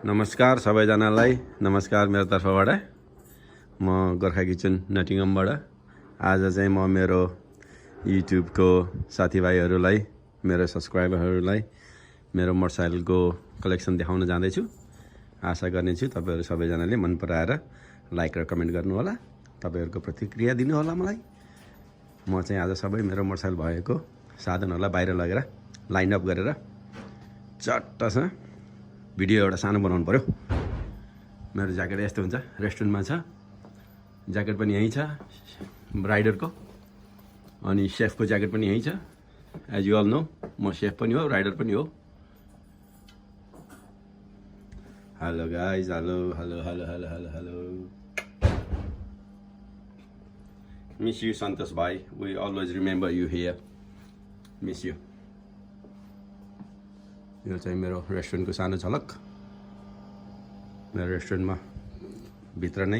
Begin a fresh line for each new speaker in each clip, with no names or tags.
नमस्कार सबैजनालाई नमस्कार मेरो तर्फबाट म गोर्खा किचन नटिङमबाट आज चाहिँ म मेरो युट्युबको साथीभाइहरूलाई मेरो सब्स्क्राइबरहरूलाई मेरो मोटरसाइकलको कलेक्सन देखाउन जाँदैछु। आशा गर्नेछु तपाईहरु सबैजनाले मन पराएर लाइक र कमेन्ट गर्नु होला, तपाईहरुको प्रतिक्रिया दिनु होला मलाई। म चाहिँ आज सबै मेरो मोटरसाइकल भएको साधनहरूलाई बाहिर लगेर लाइन अप गरेर चट्टसँग भिडियो एउटा सानो बनाउनु पर्यो। मेरो ज्याकेट यस्तो हुन्छ, रेस्टुरेन्टमा छ, ज्याकेट पनि यही छ राइडरको, अनि शेफको ज्याकेट पनि यही छ। एज यु अल नो म शेफ पनि हो, राइडर पनि हो। Hello guys, hello hello hello hello hello hello. Miss you Santosh भाइ, we always remember you here, miss you. यो चाहिँ मेरो रेस्टुरेन्टको सानो झलक। मेरो रेस्टुरेन्टमा भित्र नै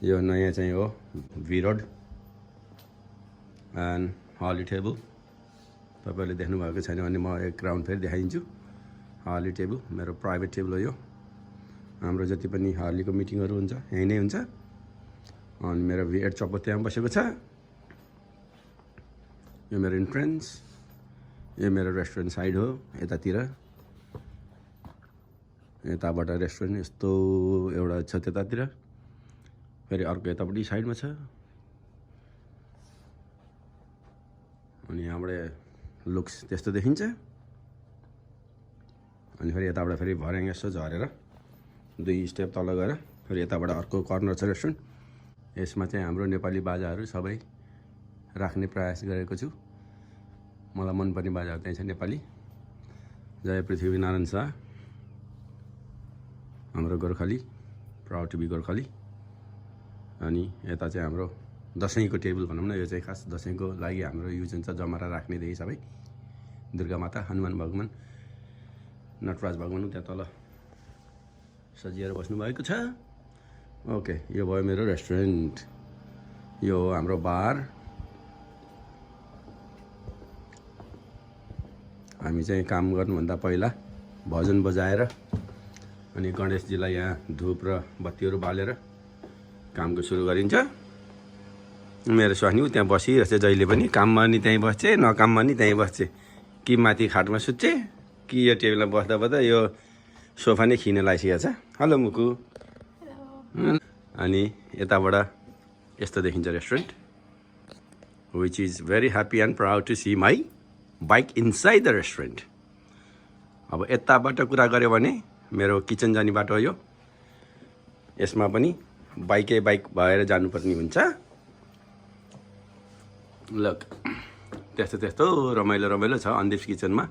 यो नयाँ चाहिँ हो भी रोड एन्ड हली टेबल। तपाईहरुले देख्नु भएको छैन भने म एक राउन्ड फेरि देखाइदिन्छु। हली टेबल मेरो प्राइभेट टेबल हो यो। हाम्रो जति पनि हलीको मिटिङहरु हुन्छ यही नै हुन्छ। अनि मेरो V8 चप्पो त्यहाँ बसेको छ। यो मेरो इन्ट्रेन्स, यो मेरो रेस्टुरेन्ट साइड हो। यतातिर यताबाट रेस्टुरेन्ट यस्तो एउटा छ, त्यतातिर फेरि अर्को यतापट्टि साइडमा छ। अनि यहाँबाट लुक्स त्यस्तो देखिन्छ। अनि फेरि यताबाट फेरि भर्याङ यसो झरेर 2 स्टेप तल गएर फेरि यताबाट अर्को कर्नर छ रेस्टुरेन्ट। यसमा चाहिँ हाम्रो नेपाली बाजाहरू सबै राख्ने प्रयास गरेको छु। मलाई मनपर्ने बाजाहरू त्यही छ नेपाली। जय पृथ्वीनारायण शाह, हाम्रो Gorkhali, proud to be Gorkhali. अनि यता चाहिँ हाम्रो दशैंको टेबल भनौँ न, यो चाहिँ खास दशैंको लागि हाम्रो युज हुन्छ, जमरा राख्नेदेखि सबै। दुर्गा माता, हनुमान भगवान, नटराज भगवान त्यहाँ तल सजिएर बस्नु भएको छ। ओके, यो भयो मेरो रेस्टुरेन्ट। यो हो हाम्रो बार। हामी चाहिँ काम गर्नुभन्दा पहिला भजन बजाएर अनि गणेशजीलाई यहाँ धूप र बत्तीहरू बालेर कामको सुरु गरिन्छ। मेरो स्वानी त्यहाँ बसिरहेछ जहिले पनि, काममा नि त्यहीँ बस्छे, नकाममा नि त्यहीँ बस्छे। कि माथि खाटमा सुत्छे कि यो टेबलमा बस्दा बस्दा यो सोफा नै खिन लागिसकेको छ। हेलो मुकु। अनि यताबाट यस्तो देखिन्छ restaurant, which is very happy and proud to see my bike inside the restaurant. अब यताबाट कुरा गऱ्यो भने मेरो किचन जाने बाटो हो यो। यसमा पनि बाइकै बाइक भएर जानुपर्ने हुन्छ। लक त्यस्तो त्यस्तो रमाइलो रमाइलो छ अन्दीप किचनमा।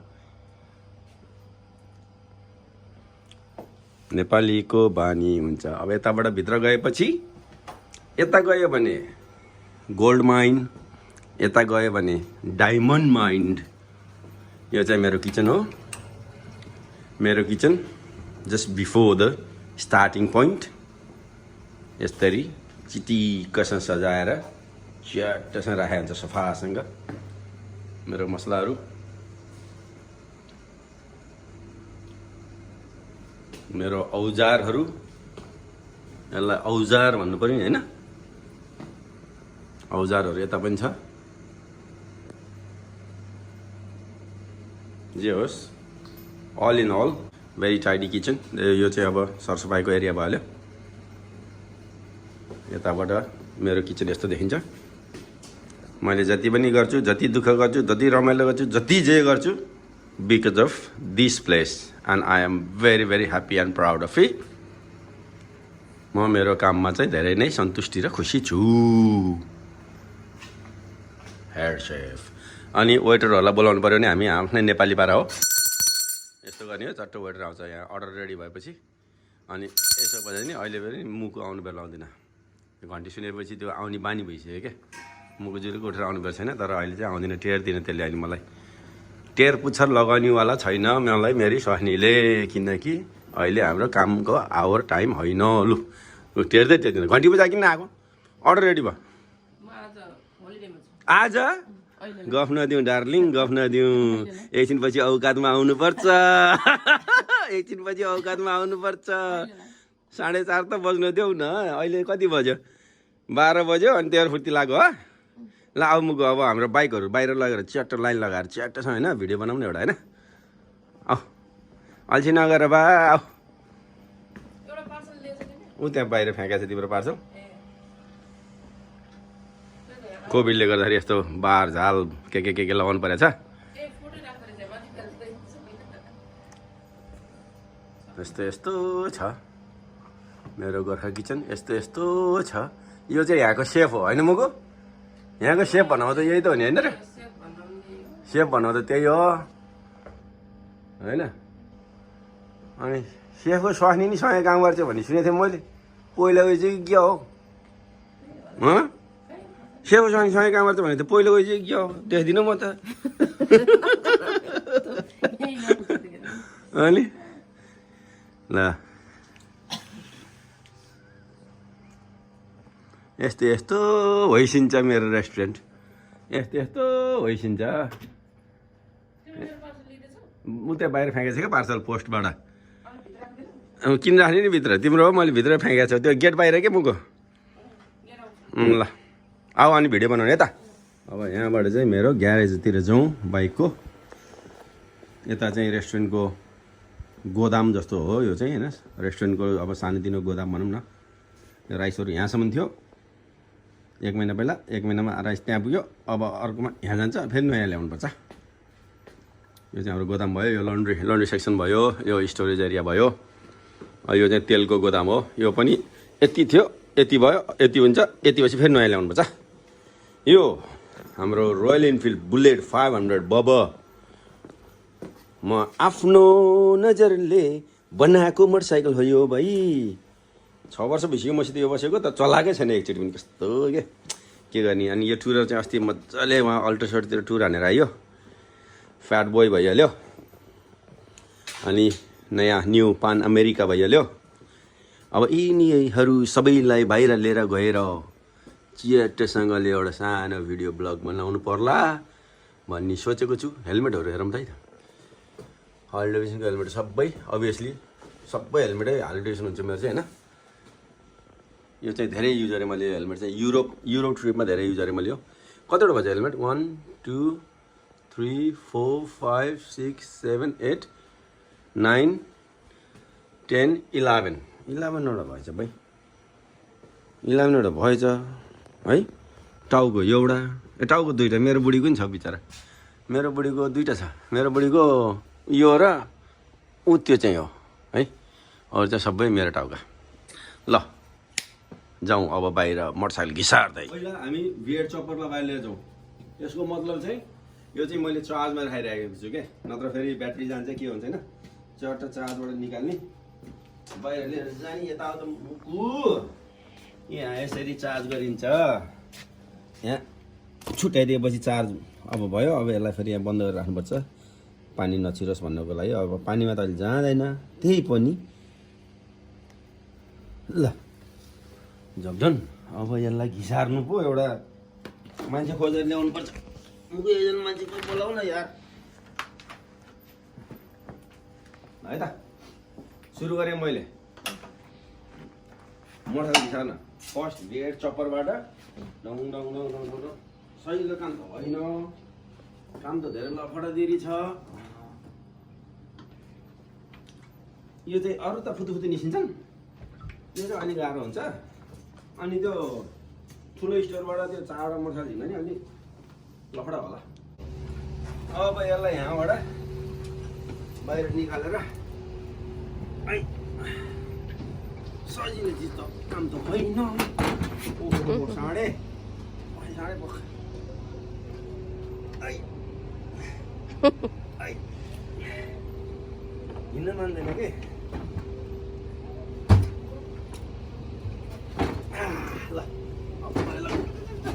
नेपालीको बानी हुन्छ। अब यताबाट भित्र गएपछि यता गयो भने गोल्ड माइन, यता गयो भने डायमन्ड माइन। यो चाहिँ मेरो किचन हो। मेरो kitchen just before the starting point यसरी चिटिक्कसँग सजाएर च्याट्टसँग राखेको हुन्छ सफासँग। मेरो मसलाहरू, मेरो औजारहरू, यसलाई औजार भन्नु पर्यो नि हैन। औजारहरू यता पनि छ। जे होस्, all in all very tidy kitchen. यो चाहिँ अब सरसफाइको एरिया भयो। यताबाट मेरो किचन यस्तो देखिन्छ। मैले जति पनि गर्छु, जति दुःख गर्छु, जति रमाइलो गर्छु, जति जे गर्छु, because of this place and I am very very happy and proud of it. म मेरो काममा चाहिँ धेरै नै सन्तुष्टि र खुसी छु। Head safe. अनि वेटरहरूलाई बोलाउनु पऱ्यो भने हामी आफ्नै नेपाली पारा हो। यस्तो गर्ने हो, चट्टो वेटर आउँछ यहाँ अर्डर रेडी भएपछि। अनि यसो बजायो नि अहिले पनि मुखको आउनु बेला आउँदैन। घन्टी सुनेपछि त्यो आउने बानी भइसक्यो क्या। मुखको जुरुको उठेर आउनु पर्छ छैन, तर अहिले चाहिँ आउँदैन। टेर दिन त्यसले अहिले मलाई टेर पुच्छर लगाउनेवाला छैन मलाई मेरी स्वास्नीले, किनकि अहिले हाम्रो कामको आवर टाइम होइन। लु टेर्दै टेर्दैन, घन्टी बजा किन आएको? अर्डर रेडी भयो आज। गफ नदिउँ डार्लिङ, गफ नदिउँ। एकछिनपछि औकातमा आउनुपर्छ। एकछिन पछि औकातमा आउनुपर्छ 4:30 त बज्नु देऊ न अहिले कति बज्यो 12 बज्यो अनि तेरो फुर्ती लाग्यो हो ल आऊ मुगु अब हाम्रो बाइकहरू बाहिर लगेर च्याट्ट लाइन लगाएर च्याट्ट छ होइन भिडियो बनाउने एउटा होइन आऊ अल्छी नगर बा आऊ ऊ त्यहाँ बाहिर फ्याँकेको छ तिम्रो पार्सल कोभिडले गर्दाखेरि यस्तो बार झाल के लगाउनु परेछ यस्तो छ मेरो गोर्खा किचन यस्तो छ यो चाहिँ यहाँको सेफ हो होइन मुगु यहाँको सेफ भन्नु त यही त हो नि होइन र सेफ भन्नु त त्यही हो होइन अनि सेफको स्वास्नी नि सँगै काम गर्छ भन्ने सुनेको थिएँ मैले पहिला उयो चाहिँ के हो सेफको स्वास्नी सँगै काम गर्छ भने त पहिला उयो चाहिँ के हो देख्दिनँ म त अनि ल यस्तो भइसिन्छ मेरो रेस्टुरेन्ट यस्तो भइसिन्छ ऊ त्यहाँ बाहिर फ्याँकेको छ क्या पार्सल पोस्टबाट किन राख्ने नि भित्र तिम्रो हो मैले भित्र फ्याँकेको छ त्यो गेट बाहिर के मुको ल आऊ अनि भिडियो बनाउने यता अब यहाँबाट चाहिँ मेरो ग्यारेजतिर जाउँ बाइकको यता चाहिँ रेस्टुरेन्टको गोदाम जस्तो हो यो चाहिँ होइन रेस्टुरेन्टको अब सानोतिनो गोदाम भनौँ न यो राइसहरू यहाँसम्म थियो 1 महिना पहिला 1 महिनामा राइस त्यहाँ पुग्यो अब अर्कोमा यहाँ जान्छ फेरि नयाँ ल्याउनुपर्छ यो चाहिँ हाम्रो गोदाम भयो यो लन्ड्री सेक्सन भयो यो स्टोरेज एरिया भयो यो चाहिँ तेलको गोदाम हो यो पनि यति थियो यति भयो यति हुन्छ यति पछि फेरि नयाँ ल्याउनुपर्छ यो हाम्रो रोयल इनफिल्ड बुलेट 500 बब म आफ्नो नजरले बनाएको मोटरसाइकल हो यो भाइ 6 वर्ष भइसक्यो मसित यो बसेको त चलाएकै छैन एकचोटि पनि कस्तो के गर्ने अनि यो टुर चाहिँ अस्ति मजाले उहाँ अल्ट्रासाउन्डतिर टुर हानेर आयो फ्याट बोय भइहाल्यो अनि नयाँ न्यू पान अमेरिका भइहाल्यो अब यिनीहरू सबैलाई बाहिर लिएर गएर चियाटसँगले एउटा सानो भिडियो ब्लग बनाउनु पर्ला भन्ने सोचेको छु हेलमेटहरू हेरौँ त है त हार्ले डेभिडसनको हेलमेट सबै अभियसली सबै हेलमेटै हार्ले डेभिडसन हुन्छ मेरो चाहिँ होइन यो चाहिँ धेरै युज गरेँ मैले हेलमेट चाहिँ युरोप ट्रिपमा धेरै युज गरेँ मैले यो कतिवटा भन्छ हेलमेट 1 2 3 4 5 6 7 8 9 10 11 11वटा भएछ भाइ 11वटा भएछ है टाउको एउटा टाउको 2टा मेरो बुढीको नि छ बिचरा मेरो बुढीको 2टा छ मेरो बुढीको यो र ऊ त्यो चाहिँ हो है अरू चाहिँ सबै मेरो टाउका ल जाउँ अब बाहिर मोटरसाइकल घिसार्दै पहिला हामी बियर्ड चप्परलाई बाहिर लिएर जाउँ यसको मतलब चाहिँ यो चाहिँ मैले चार्जमा राखिरहेको छु क्या नत्र फेरि ब्याट्री जान्छ के हुन्छ होइन चट्ट चार्जबाट निकाल्ने बाहिर लिएर जाने यताउता मुकु यहाँ यसरी चार्ज गरिन्छ यहाँ छुट्याइदिएपछि चार्ज अब भयो अब यसलाई फेरि यहाँ बन्द गरेर राख्नुपर्छ पानी नछिरोस् भन्नको लागि अब पानीमा त अहिले जाँदैन त्यही पनि ल झपझन अब यसलाई घिसार्नु पो एउटा मान्छे खोजेर ल्याउनु पर्छ एकजना मान्छे बोलाउ न यार है त सुरु गरेँ मैले मोटरसाइकल घिसार्न फर्स्ट बियर्ड चप्परबाट डङ डङ डङ डङ डङ सजिलो काम त होइन काम त धेरै लफडादेरी छ यो चाहिँ अरू त फुतुफुतु निस्किन्छन् यो चाहिँ अलिक गाह्रो हुन्छ अनि त्यो ठुलो स्टोरबाट त्यो 4वटा मोटरसाइकल हिँड्दा नि अलिक लफडा होला अब यसलाई यहाँबाट बाहिर निकालेर सजिलो चिज त काम त होइन साढे पख हिँड्न मान्दैन के ल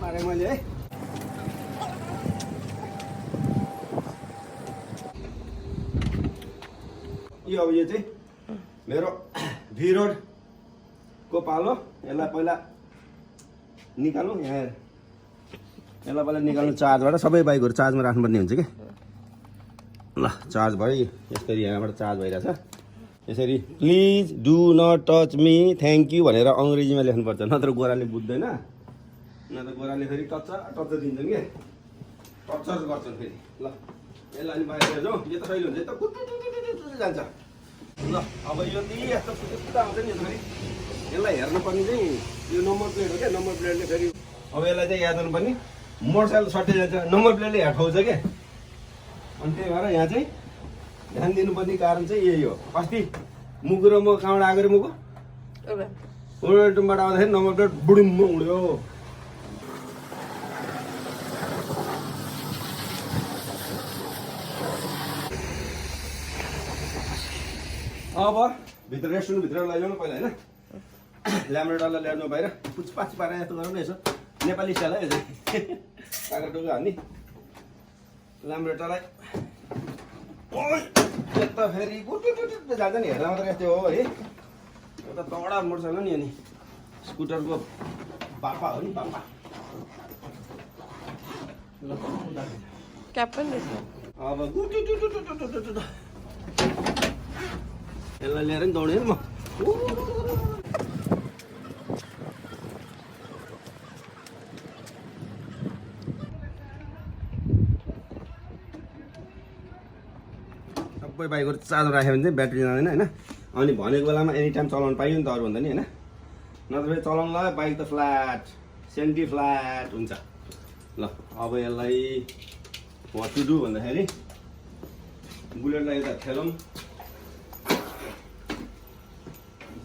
पारेँ मैले है यो अब यो चाहिँ मेरो भी रोडको पालो यसलाई पहिला निकाल्नु यहाँ यसलाई पहिला निकाल्नु चार्जबाट सबै बाइकहरू चार्जमा राख्नुपर्ने हुन्छ कि ल चार्ज भयो यसरी यहाँबाट चार्ज भइरहेछ यसरी please do not touch me thank you भनेर अङ्ग्रेजीमा लेख्नुपर्छ, नत्र गोराले बुझ्दैन। नत्र गोराले फेरि टच दिन्छन् क्या, टर्चर गर्छन् फेरि। ल यसलाई अनि बाहिर जाउँ, यो त कहिले हुन्छ, त कुटुटुटुटु जान्छ। ल अब यो यस्तो यस्तो आउँछ नि फेरि, यसलाई हेर्नुपर्ने चाहिँ यो नम्बर प्लेट हो क्या। नम्बर प्लेटले फेरि अब यसलाई चाहिँ याद गर्नुपर्ने, मोटरसाइकल सट्टै जान्छ, नम्बर प्लेटले हेठाउँछ क्या। अनि त्यही भएर यहाँ चाहिँ ध्यान दिनुपर्ने कारण चाहिँ यही हो। अस्ति मुगु र म कहाँबाट आएको रे, मुगु उडुमबाट आउँदाखेरि नम्बर प्लेट बुडुम्म उड्यो। अब भित्र रेस्टुरेन्टभित्र लैजाउनु पहिला होइन, ल्याम्ब्रेटरलाई ल्याउनु बाहिर पुचपाच पारेर यस्तो गरौँ न यसो, नेपाली स्टाइल है यो चाहिँ काँक्रा टुक्रा हान्ने ल्याम्ब्रेटरलाई। यता फेरि कुटुटुटु जान्छ नि, हेर्दा मात्रै यस्तो हो है। एउटा तगडा मोटरसाइकल नि अनि स्कुटरको पापा हो नि, पापा। अब कुटुटुटुटुटुटु यसलाई लिएर नि दौडेँ म। सबै बाइकहरू चार्जर राख्यो भने चाहिँ ब्याट्री जाँदैन होइन। अनि भनेको बेलामा एनी टाइम चलाउनु पाइयो नि त, अरूभन्दा नि होइन। नत्र फेरि चलाउनुलाई बाइक त फ्ल्याट सेन्टी फ्ल्याट हुन्छ। ल अब यसलाई वाट टु डु भन्दाखेरि बुलेटलाई यता ठेलौँ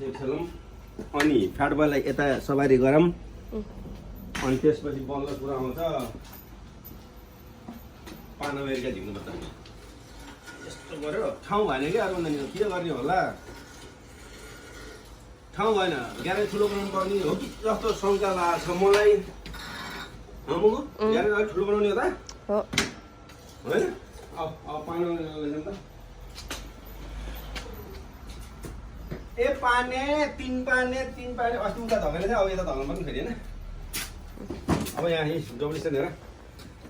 अनि फ्याट बोयलाई यता सवारी गरौँ। अनि त्यसपछि बल्ल कुरा आउँछ पान अमेरिका झिक्नुपर्छ। यस्तो गऱ्यो ठाउँ भएन क्या, अरू नानी के गर्ने होला, ठाउँ भएन। ग्यारेज ठुलो बनाउनु पर्ने हो कि जस्तो शङ्का लागेको छ मलाई। ग्यारेज अलिक ठुलो बनाउने हो त होइन। अब पान अमेरिका लैजाउँ त। ए पाने तिन पाने अस्ति उता धकेले थियो, अब यता धक्नु पर्ने फेरि होइन। अब यहाँ डबल स्ट्यान्ड हेर,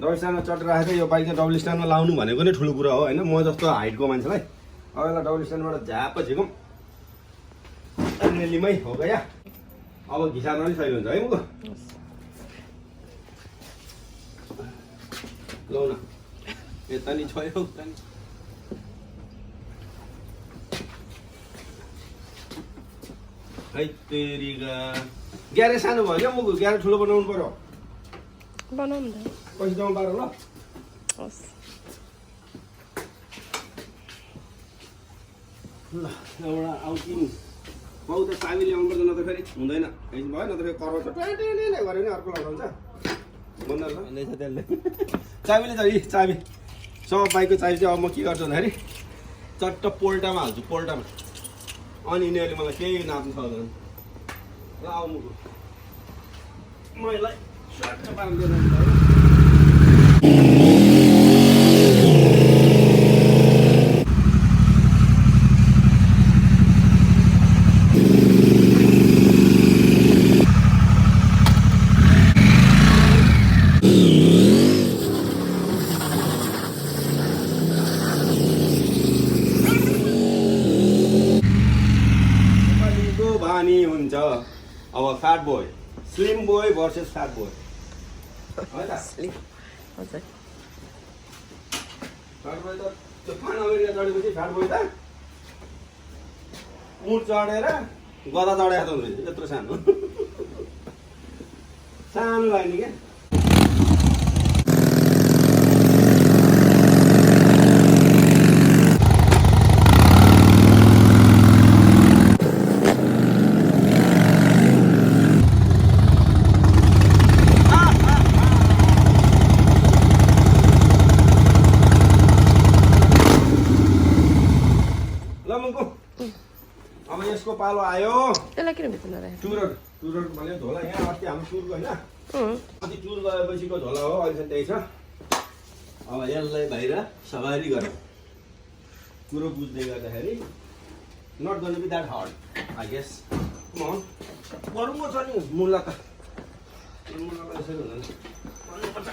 डबल स्ट्यान्डमा चढेर राखेको थियो। यो बाइक चाहिँ डबल स्ट्यान्डमा लाउनु भनेको नै ठुलो कुरा हो होइन, म जस्तो हाइटको मान्छेलाई। अब यसलाई डबल स्ट्यान्डबाट झाप झिकौँ रेलीमै हो क्या। अब घिसार्न पनि सही हुन्छ है मुगो। लौ न यता नि छोयो उता नि। है तेरिगा ग्यारेज सानो भयो क्या मुगु, ग्यारेज ठुलो बनाउनु पर्यो। पैसा जम्मा पार ल। ल एउटा आउटिङ बहुत चाबी ल्याउनु पर्छ, नत्र फेरि हुँदैन भयो। नत्र फेरि कराउँछ ट्याटै गऱ्यो भने अर्को लगाउँछ बन्द भन्दैछ त्यसले। चाबीले चाहिँ चाबी सब बाइकको चाबी चाहिँ अब म के गर्छु भन्दाखेरि चट्ट पोल्टामा हाल्छु, पोल्टामा। अनि यिनीहरूले मलाई केही नाप्नु सक्दैन। ल आऊ मुगु म यसलाई स्वाट पार्नु हुन्छ। अब fat boy slim boy versus fat boy है त। फ्याट बोय त त्यो पान अमेरिका चढेपछि फ्याट बोय त उठ चढेर गदा चढेको त हुन्छ यत्रो सानो सानो लाग्ने क्या। अब यसको पालो आयो।
त्यसलाई किन भित्र नराखेको?
टुरर भने झोला यहाँ अस्ति हाम्रो टुर गयो होइन, अस्ति टुर गएपछिको झोला हो, अहिलेसम्म त्यही छ। अब यसलाई बाहिर सवारी गरौँ। कुरो बुझ्दै गर्दाखेरि नट गर्नु be that hard I guess. गरौँ छ नि मुला त यसरी हुँदैन, गर्नुपर्छ।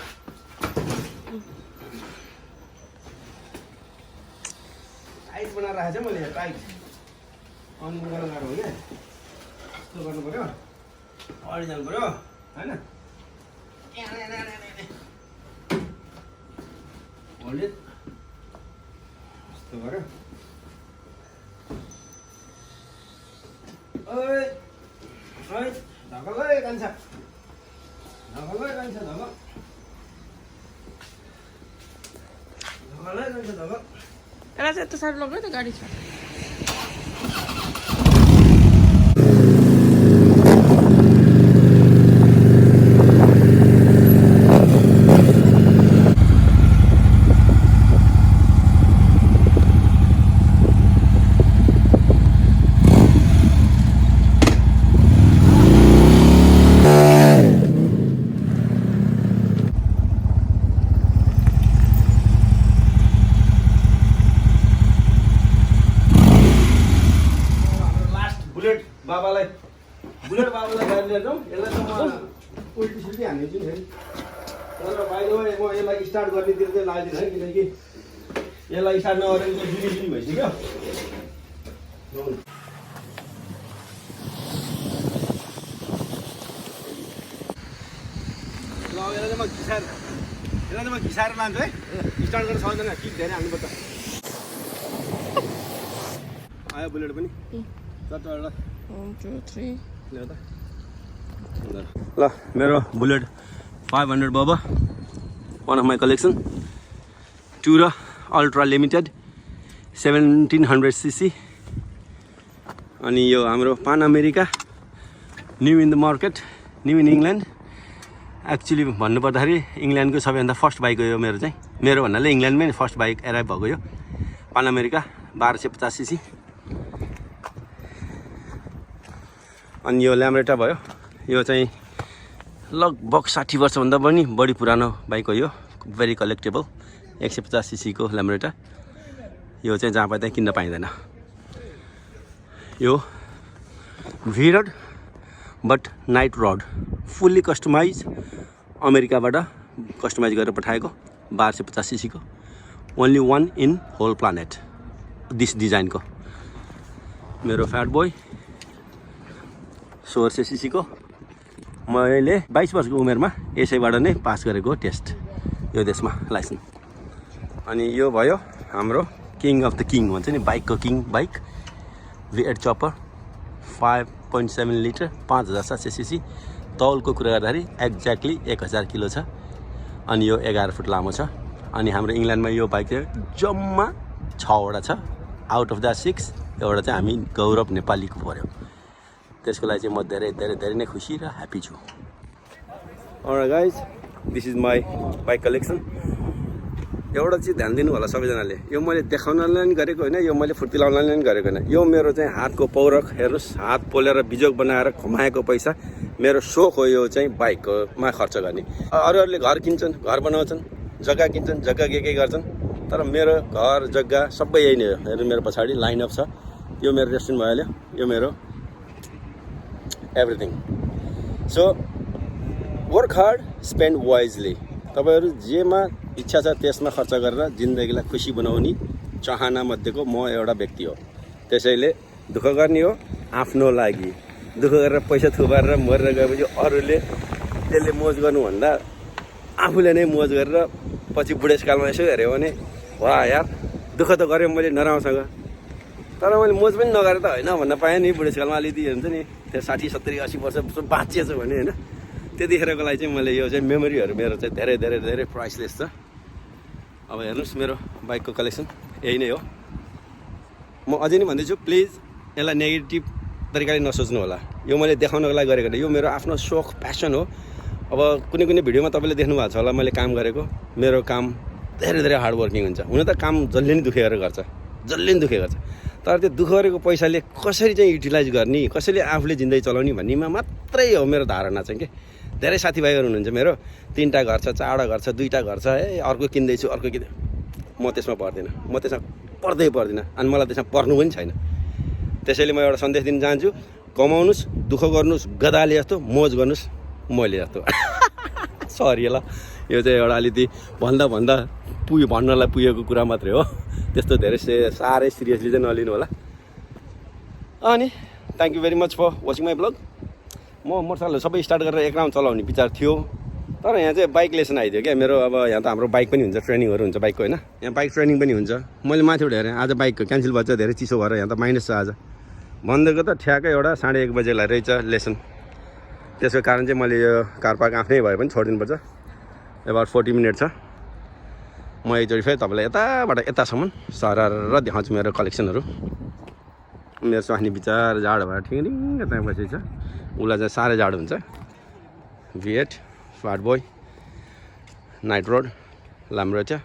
टाइट बनाएर राखेको छ मैले, टाइट अनि निकाल्न गाह्रो हो क्या यस्तो गर्नु पऱ्यो अगाडि जानु पऱ्यो होइन होल्ड इट यस्तो गऱ्यो ओइ ओइ धक्कै कान्छ धक्कै कान्छ धक्क धक्कै कान्छ धक्क
यसलाई चाहिँ यस्तो साह्रो लग्यो त गाडी छ
बुलेट बाबालाई गाडी लिएर जाउँ यसलाई त म उल्टी सुल्टी हानिदिन्छु नि फेरि तर बाहिर म यसलाई स्टार्ट गर्नेतिर चाहिँ लाग्दैन है किनकि यसलाई स्टार्ट नगरेर चाहिँ जुनी भइसक्यो ल यसलाई चाहिँ म घिसाएर लान्छु है स्टार्ट गर्न सक्दैन किक धेरै हाल्नुपर्छ आयो बुलेट पनि चट्टबाट
1 2 3
ल मेरो बुलेट 500 बाबा one of my collection tour ultra limited 1700cc अनि यो हाम्रो पान America new in the market new in England actually भन्नुपर्दाखेरि इङ्ल्यान्डको सबैभन्दा फर्स्ट बाइक हो यो मेरो भन्नाले इङ्ल्यान्डमै फर्स्ट बाइक एराइभ भएको यो पान अमेरिका 1250cc अनि यो ल्याम्ब्रेटा भयो यो चाहिँ लगभग 60 वर्षभन्दा पनि बढी पुरानो बाइक हो यो भेरी कलेक्टेबल 150cc को ल्याम्ब्रेटा यो चाहिँ जहाँ पाए त्यहाँ किन्न पाइँदैन यो भिरड but Night Rod fully customize अमेरिकाबाट कस्टमाइज गरेर पठाएको 1250cc को only one in whole planet this डिजाइनको मेरो फ्याट बोय 1600cc को मैले 22 वर्षको उमेरमा यसैबाट नै पास गरेको टेस्ट यो देशमा लाइसेन्स अनि यो भयो हाम्रो किङ अफ द किङ भन्छ नि बाइकको king bike V8 चपर 5.7 litre 5700cc तौलको कुरा गर्दाखेरि एक्ज्याक्टली 1000 किलो छ अनि यो 11 फुट लामो छ अनि हाम्रो इङ्ल्यान्डमा यो बाइक चाहिँ जम्मा 6 वटा छ आउट अफ द 6 एउटा चाहिँ हामी गौरव नेपालीको पर्यो त्यसको लागि चाहिँ म धेरै नै खुसी र ह्याप्पी छु all right guys this is my bike collection एउटा चाहिँ ध्यान दिनु होला सबैजनाले यो मैले देखाउनलाई पनि गरेको होइन यो मैले फुर्ती लाउनलाई पनि गरेको होइन यो मेरो चाहिँ हातको पौरख हेर्नुहोस् हात पोलेर बिजोग बनाएर कमाएको पैसा मेरो सोख हो यो चाहिँ बाइकमा खर्च गर्ने अरूहरूले घर किन्छन् घर बनाउँछन् जग्गा किन्छन् जग्गा के गर्छन् तर मेरो घर जग्गा सबै यही नै हो हेर्नु मेरो पछाडि लाइनअप छ यो मेरो रेस्टुरेन्ट भइहाल्यो यो मेरो everything so work hard spend wisely तपाईँहरू जेमा इच्छा छ त्यसमा खर्च गरेर जिन्दगीलाई खुसी बनाउने चाहना मध्येको म एउटा व्यक्ति हो त्यसैले दुःख गर्ने हो आफ्नो लागि दुःख गरेर पैसा थुपारेर मरेर गएपछि अरूले त्यसले मोज गर्नुभन्दा आफूले नै मोज गरेर पछि बुढेसकालमा यसो हेऱ्यो भने वाह यार दुःख त गरेँ मैले नराम्रोसँग तर मैले मोज पनि नगरेर त होइन भन्न पाएँ नि बुढेसकालमा अलिकति हुन्छ नि त्यो 60 70 80 वर्ष बाँचिएछ भने होइन त्यतिखेरको लागि चाहिँ मैले यो चाहिँ मेमोरीहरू मेरो चाहिँ धेरै प्राइसलेस छ अब हेर्नुहोस् मेरो बाइकको कलेक्सन यही नै हो म अझै नै भन्दैछु प्लिज यसलाई नेगेटिभ तरिकाले नसोच्नु होला यो मैले देखाउनको लागि गरेको यो मेरो आफ्नो सोख प्यासन हो अब कुनै भिडियोमा तपाईँले देख्नु भएको छ होला मैले काम गरेको मेरो काम धेरै हार्ड वर्किङ हुन्छ हुन त काम जसले नि दुखेर गर्छ तर त्यो दुःख गरेको पैसाले कसरी चाहिँ युटिलाइज गर्ने कसैले आफूले जिन्दगी चलाउने भन्नेमा मात्रै हो मेरो धारणा चाहिँ के धेरै साथीभाइहरू हुनुहुन्छ मेरो 3टा घर छ 4वटा घर छ 2टा घर छ अर्को किन्दैछु अर्को म त्यसमा पर्दिनँ म त्यसमा पर्दिनँ अनि मलाई त्यसमा पर्नु पनि छैन त्यसैले म एउटा सन्देश दिन चाहन्छु कमाउनुहोस् दुःख गर्नुहोस् गदाले जस्तो मोज गर्नुहोस् मैले जस्तो सरी ल यो चाहिँ एउटा अलिकति भन्दा भन्नलाई पुगेको कुरा मात्रै हो त्यस्तो धेरै साह्रै सिरियसली चाहिँ नलिनु होला अनि thank you very much for watching my blog म मोटरसाइकलहरू सबै स्टार्ट गरेर एक राउन्ड चलाउने विचार थियो तर यहाँ चाहिँ बाइक लेसन आइदियो क्या मेरो अब यहाँ त हाम्रो बाइक पनि हुन्छ ट्रेनिङहरू हुन्छ बाइकको होइन यहाँ बाइक ट्रेनिङ पनि हुन्छ मैले माथिबाट हेरेँ आज बाइकको क्यान्सल भएछ धेरै चिसो भएर यहाँ त माइनस छ आज भनिदिएको त ठ्याक्कै एउटा 1:30 बजेलाई रहेछ लेसन त्यसको कारण चाहिँ मैले यो कार पार्क आफ्नै भए पनि छोडिदिनुपर्छ एबाउट 40 मिनट छ म एकचोटि फेरि तपाईँलाई यताबाट यतासम्म सरर देखाउँछु मेरो कलेक्सनहरू मेरो स्वास्नी विचार जाडो भएर ठिङ्ग त्यहाँ बसेको छ उसलाई चाहिँ साह्रै जाडो हुन्छ V8 Fat Boy Night Rod लाम्रोचा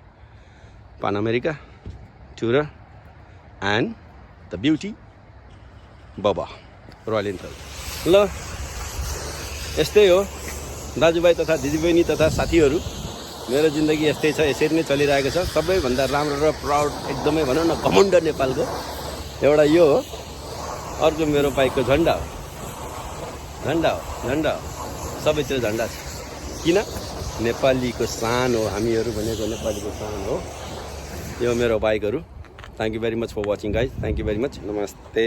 Pan America tourer and the beauty बाबा रोयल इनफिल्ड ल यस्तै हो दाजुभाइ तथा दिदीबहिनी तथा साथीहरू मेरो जिन्दगी यस्तै छ यसरी नै चलिरहेको छ सबैभन्दा राम्रो र प्राउड एकदमै भनौँ न घमण्ड नेपालको एउटा यो हो अर्को मेरो बाइकको झन्डा हो झन्डा हो सबैतिर झन्डा छ किन नेपालीको शान हो हामीहरू भनेको नेपालीको शान हो यो मेरो बाइकहरू thank you very much for watching guys thank you very much नमस्ते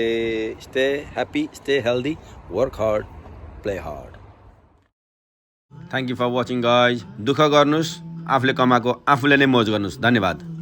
stay happy stay healthy work hard play hard thank you for watching guys दुःख गर्नुहोस् आफूले कमाएको आफूले नै मौज गर्नुहोस् धन्यवाद